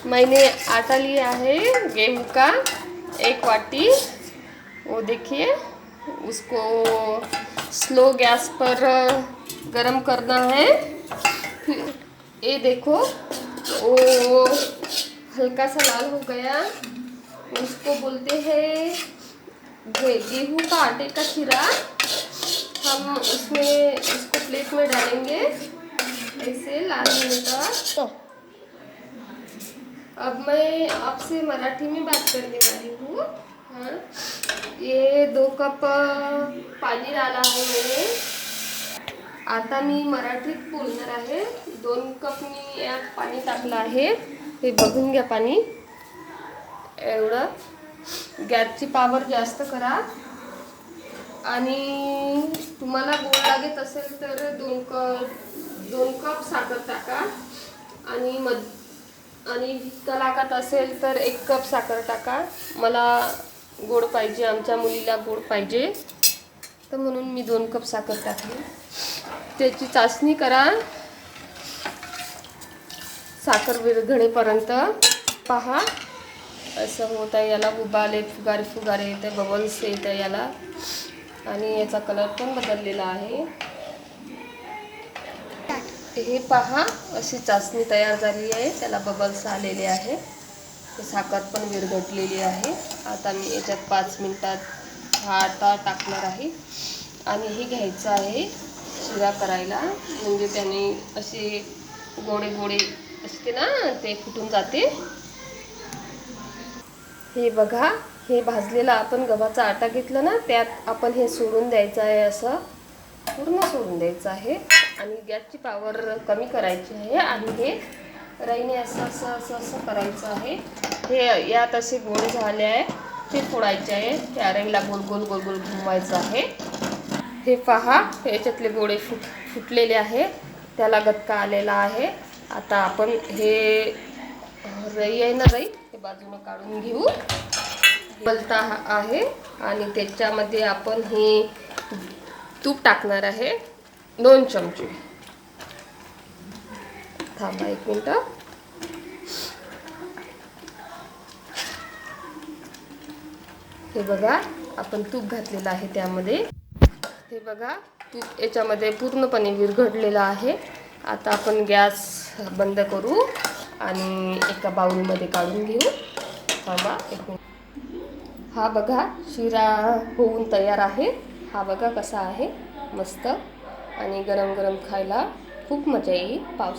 मैंने आटा लिया है गेहूं का 1 वाटी। वो देखिए, उसको स्लो गैस पर गरम करना है। फिर ये देखो, वो हल्का सा लाल हो गया, उसको बोलते हैं गेहूं का आटे का शीरा। हम उसमें इसको प्लेट में डालेंगे ऐसे लाल होने तक। अब मैं आपसे मराठी में बात करने वाली हूँ। हाँ, ये 2 कप पाणी डाला आहे मैंने। आता मी मराठीत बोलणार आहे। 2 कप मी यात पाणी टाकलं आहे। हे बघून घ्या पाणी एवढं। गॅसची पावर जास्त करा आणि तुम्हाला गोड लागत असेल तर 2 कप साखर टाका आणि फिक्का लागत असेल तर 1 कप साखर टाका। मला गोड पाहिजे, आमच्या मुलीला गोड पाहिजे, तर म्हणून मी 2 कप साखर टाकली। त्याची चाचणी करा साखर विरघळेपर्यंत। पहा असं होत आहे, याला उबाले फुगारे येते, बबल्स येते याला, आणि याचा कलर पण बदललेला आहे। हे पहा, अशी चाचणी तयार झाली आहे, त्याला बबल्स आलेले आहे, साखर पण विरघळलेली आहे। आता मी याच्यात 5 मिनिटात हा आटा टाकणार आहे आणि हे घ्यायचं आहे शिरा करायला, म्हणजे त्याने असे गोडे असते ना, ते फुटून जाते। हे बघा, हे भाजलेला आपण गव्हाचा आटा घेतला ना, त्यात आपण हे सोडून द्यायचं आहे, असं पूर्ण सोडून द्यायचं आहे आणि गॅसची पावर कमी करायची आहे आणि हे रईने असं करायचं आहे। हे यात असे गोळे झाले आहे, ते फोडायचे आहे, त्या रईला गोल गोल घुमवायचं आहे। हे पहा, याच्यातले गोळे फुटलेले आहे, त्याला गटका आलेला आहे। आता आपण हे रई आहे ना, रई हे बाजूला काढून घेऊ। बलता आहे आणि त्याच्यामध्ये आपण हे तूप टाकणार आहे 2 चमचे। थांबा 1 मिनिट। हे बघा, आपण तूप घातलेलं आहे त्यामध्ये। हे बघा, तूप याच्यामध्ये पूर्णपणे विरघळलेलं आहे। आता आपण गॅस बंद करू आणि एका बाउलमध्ये काढून घेऊ। थांबा 1 मिनिट। हा बघा, शिरा होऊन तयार आहे। हा बघा कसा आहे, मस्त, आणि गरम गरम खायला खूप मजा येईल पावसाळ्यात।